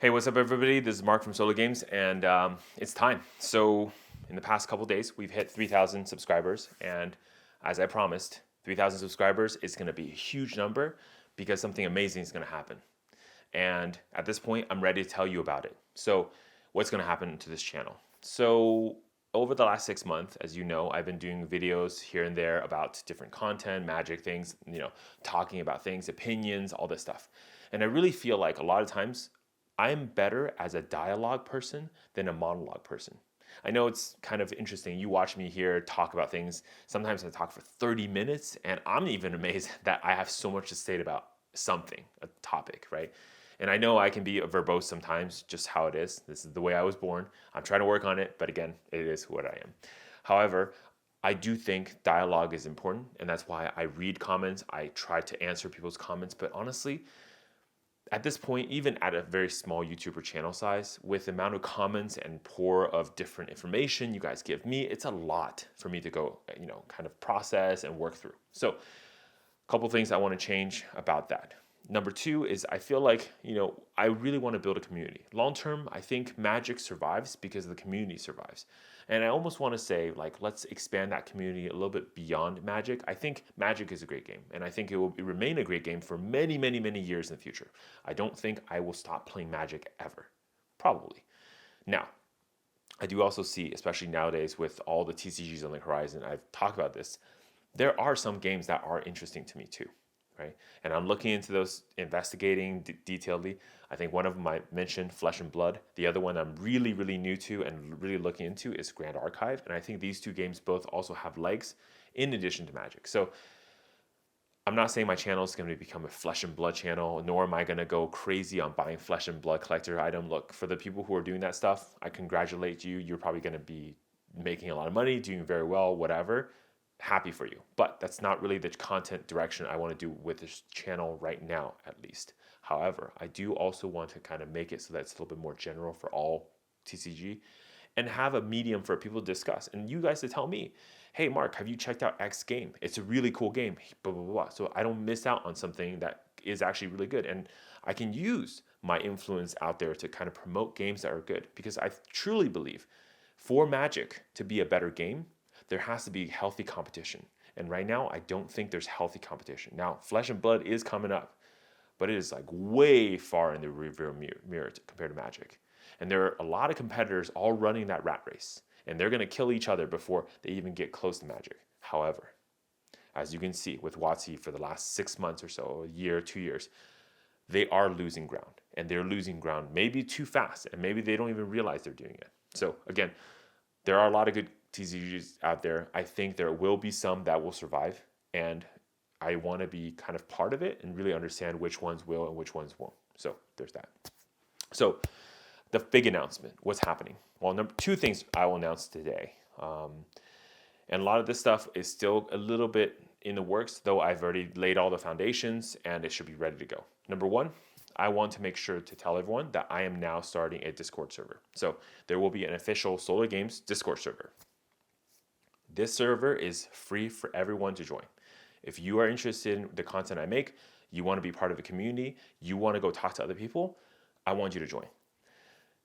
Hey, what's up, everybody? This is Mark from Solo Games, and it's time. So, in the past couple days, we've hit 3,000 subscribers, and as I promised, 3,000 subscribers is going to be a huge number because something amazing is going to happen. And at this point, I'm ready to tell you about it. So, what's going to happen to this channel? So, over the last 6 months, as you know, I've been doing videos here and there about different content, magic things, talking about things, opinions, all this stuff. And I really feel like a lot of times I'm better as a dialogue person than a monologue person. I know it's kind of interesting. You watch me here talk about things. Sometimes I talk for 30 minutes, and I'm even amazed that I have so much to say about something, a topic, right? And I know I can be verbose sometimes, just how it is. This is the way I was born. I'm trying to work on it, but again, it is what I am. However, I do think dialogue is important, and that's why I read comments. I try to answer people's comments, but honestly, at this point, even at a very small YouTuber channel size, with the amount of comments and pour of different information you guys give me, it's a lot for me to go, kind of process and work through. So, a couple things I want to change about that. Number two is I feel like, I really want to build a community. Long term, I think Magic survives because the community survives. And I almost want to say, let's expand that community a little bit beyond Magic. I think Magic is a great game, and I think it will remain a great game for many, many, many years in the future. I don't think I will stop playing Magic ever. Probably. Now, I do also see, especially nowadays with all the TCGs on the horizon, I've talked about this, there are some games that are interesting to me too. Right? And I'm looking into those, investigating detailedly. I think one of them I mentioned, Flesh and Blood. The other one I'm really, really new to and really looking into is Grand Archive. And I think these two games both also have legs in addition to Magic. So I'm not saying my channel is going to become a Flesh and Blood channel, nor am I going to go crazy on buying Flesh and Blood collector item. Look, for the people who are doing that stuff, I congratulate you. You're probably going to be making a lot of money, doing very well, whatever. Happy for you, but that's not really the content direction I want to do with this channel right now, at least. However, I do also want to kind of make it so that it's a little bit more general for all TCG and have a medium for people to discuss and you guys to tell me, hey Mark, have you checked out X game? It's a really cool game, blah blah blah. So I don't miss out on something that is actually really good, and I can use my influence out there to kind of promote games that are good, because I truly believe for Magic to be a better game, there has to be healthy competition. And right now, I don't think there's healthy competition. Now, Flesh and Blood is coming up, but it is way far in the rearview mirror compared to Magic. And there are a lot of competitors all running that rat race, and they're going to kill each other before they even get close to Magic. However, as you can see with WotC for the last 6 months or so, a year, 2 years, they are losing ground, and they're losing ground maybe too fast, and maybe they don't even realize they're doing it. So again, there are a lot of good TCGs out there. I think there will be some that will survive, and I want to be kind of part of it and really understand which ones will and which ones won't. So there's that. So the big announcement, what's happening? Well, two things I will announce today. And a lot of this stuff is still a little bit in the works, though I've already laid all the foundations and it should be ready to go. Number one, I want to make sure to tell everyone that I am now starting a Discord server. So there will be an official Solo Games Discord server. This server is free for everyone to join. If you are interested in the content I make, you want to be part of a community, you want to go talk to other people, I want you to join.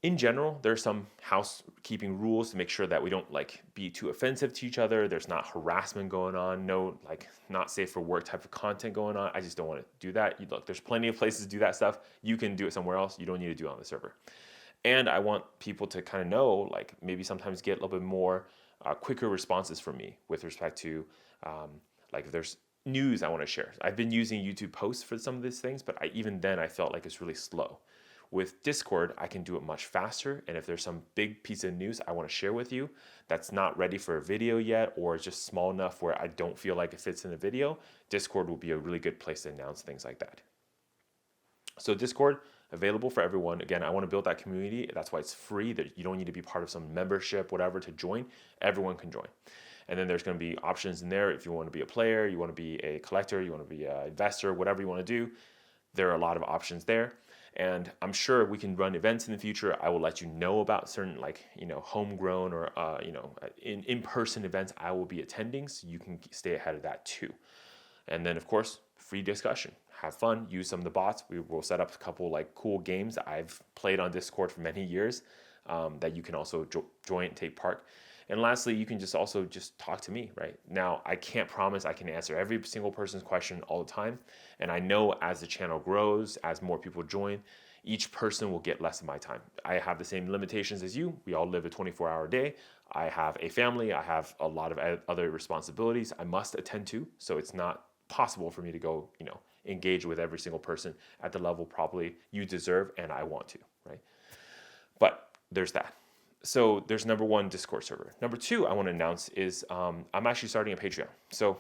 In general, there's some housekeeping rules to make sure that we don't be too offensive to each other. There's not harassment going on, no not safe for work type of content going on. I just don't want to do that. Look, there's plenty of places to do that stuff. You can do it somewhere else. You don't need to do it on the server. And I want people to kind of know, maybe sometimes get a little bit more quicker responses from me with respect to if there's news I want to share. I've been using YouTube posts for some of these things, but even then I felt like it's really slow. With Discord, I can do it much faster, and if there's some big piece of news I want to share with you that's not ready for a video yet, or it's just small enough where I don't feel like it fits in a video, Discord will be a really good place to announce things like that. So Discord, available for everyone. Again, I want to build that community. That's why it's free. That you don't need to be part of some membership, whatever, to join. Everyone can join. And then there's going to be options in there if you want to be a player, you want to be a collector, you want to be an investor, whatever you want to do. There are a lot of options there. And I'm sure we can run events in the future. I will let you know about certain homegrown or in-person events I will be attending, so you can stay ahead of that too. And then of course, free discussion. have fun, use some of the bots. We will set up a couple like cool games that I've played on Discord for many years that you can also join and take part. And lastly, you can just also just talk to me, right? Now, I can't promise I can answer every single person's question all the time. And I know as the channel grows, as more people join, each person will get less of my time. I have the same limitations as you. We all live a 24-hour day. I have a family. I have a lot of other responsibilities I must attend to. So it's not possible for me to go, engage with every single person at the level probably you deserve and I want to, right? But there's that. So there's number one, Discord server. Number two, I want to announce is I'm actually starting a Patreon. So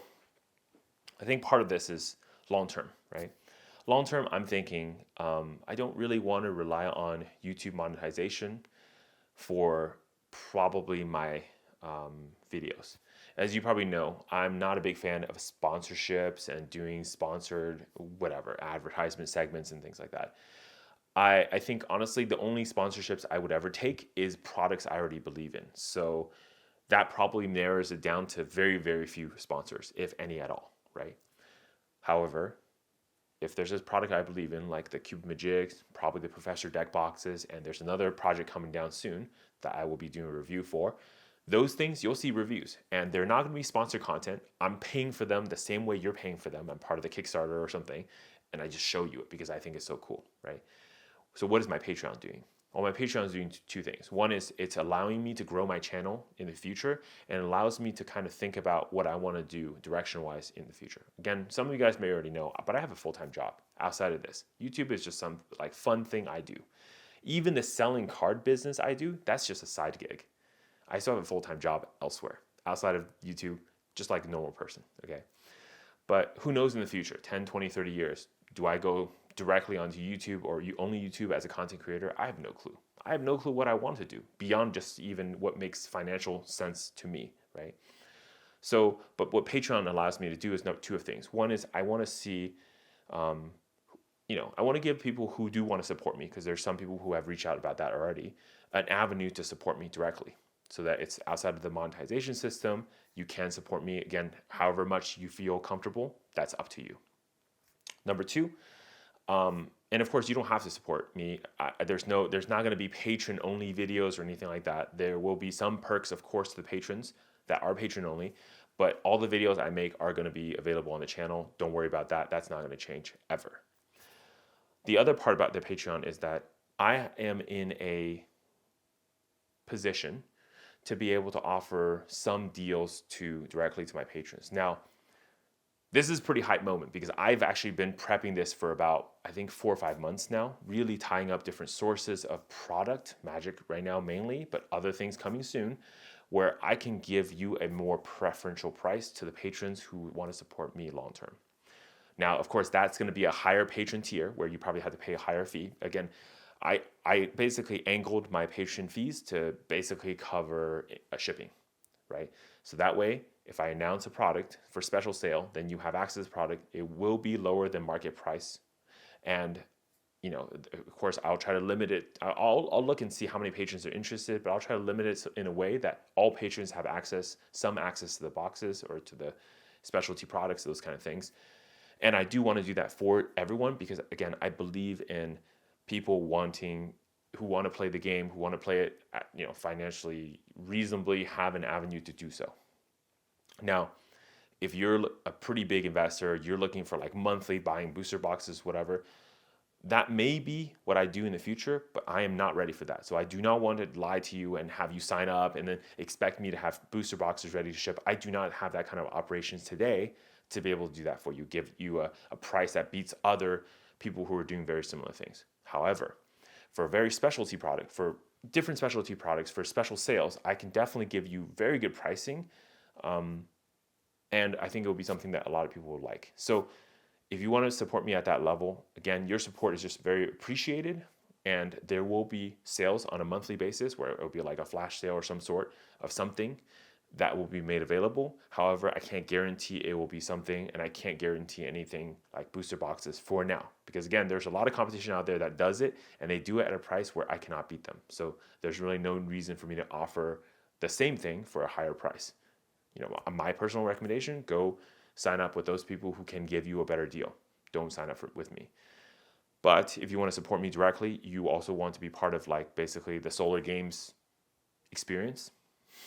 I think part of this is long-term, right? Long-term, I'm thinking I don't really want to rely on YouTube monetization for probably my videos. As you probably know, I'm not a big fan of sponsorships and doing sponsored whatever, advertisement segments and things like that. I think honestly, the only sponsorships I would ever take is products I already believe in. So that probably narrows it down to very, very few sponsors, if any at all, right? However, if there's this product I believe in, like the Cube Majigs, probably the Professor deck boxes, and there's another project coming down soon that I will be doing a review for, those things you'll see reviews, and they're not going to be sponsored content. I'm paying for them the same way you're paying for them. I'm part of the Kickstarter or something, and I just show you it because I think it's so cool, right? So what is my Patreon doing? Well, my Patreon is doing two things. One is it's allowing me to grow my channel in the future and allows me to kind of think about what I want to do direction-wise in the future. Again, some of you guys may already know, but I have a full-time job outside of this. YouTube is just some like fun thing I do. Even the selling card business I do, that's just a side gig. I still have a full-time job elsewhere outside of YouTube, just like a normal person, okay? But who knows in the future, 10, 20, 30 years, do I go directly onto YouTube or only YouTube as a content creator? I have no clue. I have no clue what I want to do beyond just even what makes financial sense to me, right? So, but what Patreon allows me to do is two things. One is I want to see, I want to give people who do want to support me, because there's some people who have reached out about that already, an avenue to support me directly so that it's outside of the monetization system. You can support me, again, however much you feel comfortable, that's up to you. Number two, and of course, you don't have to support me. There's not going to be patron only videos or anything like that. There will be some perks, of course, to the patrons that are patron only, but all the videos I make are going to be available on the channel. Don't worry about that. That's not going to change ever. The other part about the Patreon is that I am in a position to be able to offer some deals directly to my patrons. Now, this is a pretty hype moment because I've actually been prepping this for about, I think, 4 or 5 months now, really tying up different sources of product, Magic right now mainly, but other things coming soon, where I can give you a more preferential price to the patrons who want to support me long term. Now, of course, that's going to be a higher patron tier where you probably have to pay a higher fee. Again, I basically angled my patron fees to basically cover a shipping, right? So that way, if I announce a product for special sale, then you have access to the product. It will be lower than market price. And, of course, I'll try to limit it. I'll look and see how many patrons are interested, but I'll try to limit it in a way that all patrons have some access to the boxes or to the specialty products, those kind of things. And I do want to do that for everyone because, again, I believe in people who want to play the game, who want to play it, financially reasonably, have an avenue to do so. Now, if you're a pretty big investor, you're looking for like monthly buying booster boxes, whatever, that may be what I do in the future, but I am not ready for that. So I do not want to lie to you and have you sign up and then expect me to have booster boxes ready to ship. I do not have that kind of operations today to be able to do that for you, give you a price that beats other people who are doing very similar things. However, for a very specialty product, for different specialty products, for special sales, I can definitely give you very good pricing. And I think it will be something that a lot of people will like. So if you want to support me at that level, again, your support is just very appreciated. And there will be sales on a monthly basis where it will be like a flash sale or some sort of something that will be made available. However, I can't guarantee it will be something, and I can't guarantee anything like booster boxes for now. Because again, there's a lot of competition out there that does it, and they do it at a price where I cannot beat them. So there's really no reason for me to offer the same thing for a higher price. My personal recommendation, go sign up with those people who can give you a better deal. don't sign up with me. But if you want to support me directly, you also want to be part of like basically the Solar Games experience,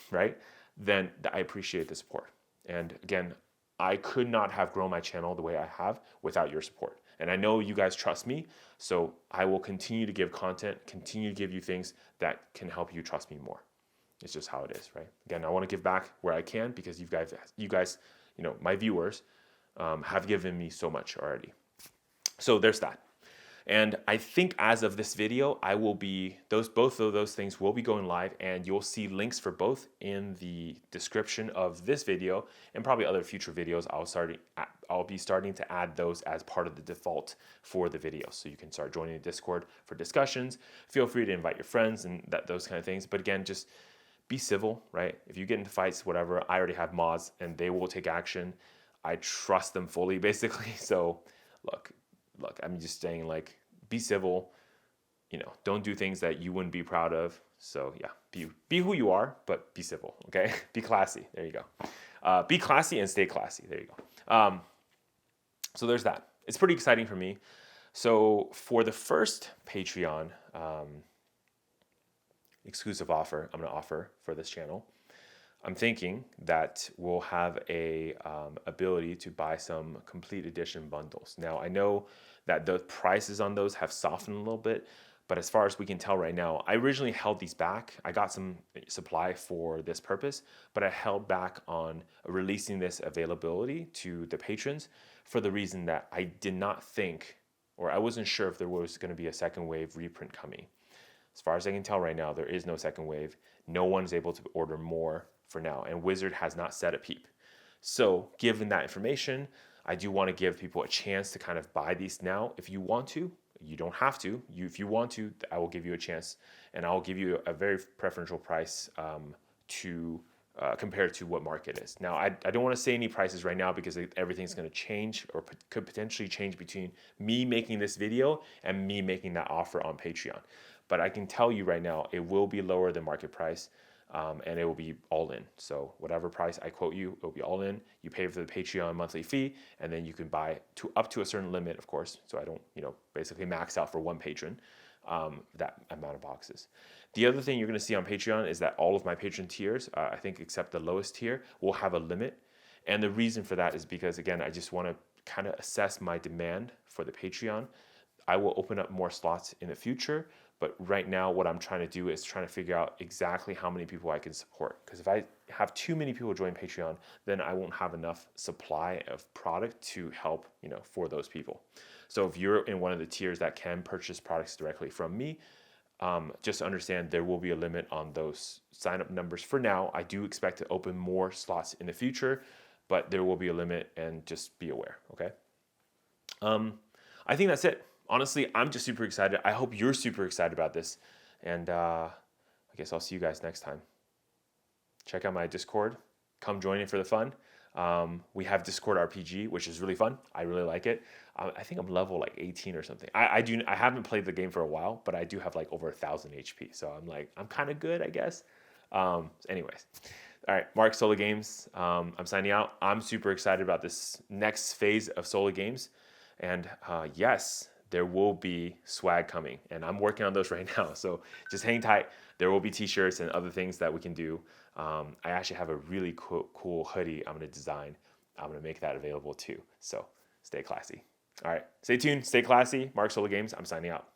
right? Then I appreciate the support. And again, I could not have grown my channel the way I have without your support. And I know you guys trust me, so I will continue to give content, continue to give you things that can help you trust me more. It's just how it is, right? Again, I want to give back where I can because you guys, my viewers have given me so much already. So there's that. And I think as of this video, both of those things will be going live, and you'll see links for both in the description of this video and probably other future videos. I'll be starting to add those as part of the default for the video. So you can start joining the Discord for discussions. Feel free to invite your friends and those kind of things. But again, just be civil, right? If you get into fights, whatever, I already have mods and they will take action. I trust them fully, basically. So look, I'm just saying, like, be civil, don't do things that you wouldn't be proud of. So yeah, be who you are, but be civil, okay? Be classy. There you go. Be classy and stay classy. There you go. So there's that. It's pretty exciting for me. So for the first Patreon exclusive offer I'm going to offer for this channel, I'm thinking that we'll have a ability to buy some complete edition bundles. Now, I know that the prices on those have softened a little bit, but as far as we can tell right now, I originally held these back. I got some supply for this purpose, but I held back on releasing this availability to the patrons for the reason that I did not think, or I wasn't sure if there was going to be a second wave reprint coming. As far as I can tell right now, there is no second wave. No one's able to order more for now, and Wizard has not said a peep. So given that information, I do want to give people a chance to kind of buy these now. If you want to, you don't have to. If you want to, I will give you a chance, and I'll give you a very preferential price compared to what market is. Now, I don't want to say any prices right now because everything's going to change or could potentially change between me making this video and me making that offer on Patreon. But I can tell you right now, it will be lower than market price. And it will be all in. So whatever price I quote you, it will be all in. You pay for the Patreon monthly fee, and then you can buy up to a certain limit, of course. So I don't, basically max out for one patron, that amount of boxes. The other thing you're going to see on Patreon is that all of my patron tiers, I think except the lowest tier, will have a limit. And the reason for that is because, again, I just want to kind of assess my demand for the Patreon. I will open up more slots in the future. But right now, what I'm trying to do is trying to figure out exactly how many people I can support. Because if I have too many people join Patreon, then I won't have enough supply of product to help, for those people. So if you're in one of the tiers that can purchase products directly from me, just understand there will be a limit on those sign-up numbers for now. I do expect to open more slots in the future, but there will be a limit, and just be aware, okay? I think that's it. Honestly, I'm just super excited. I hope you're super excited about this. And I guess I'll see you guys next time. Check out my Discord. Come join in for the fun. We have Discord RPG, which is really fun. I really like it. I think I'm level like 18 or something. I haven't played the game for a while, but I do have like over 1,000 HP. So I'm kind of good, I guess. Anyways. All right, Mark, Solar Games. I'm signing out. I'm super excited about this next phase of Solar Games. And yes, there will be swag coming, and I'm working on those right now. So just hang tight. There will be t-shirts and other things that we can do. I actually have a really cool hoodie I'm going to design. I'm going to make that available too. So stay classy. All right, stay tuned. Stay classy. Mark Solar Games. I'm signing out.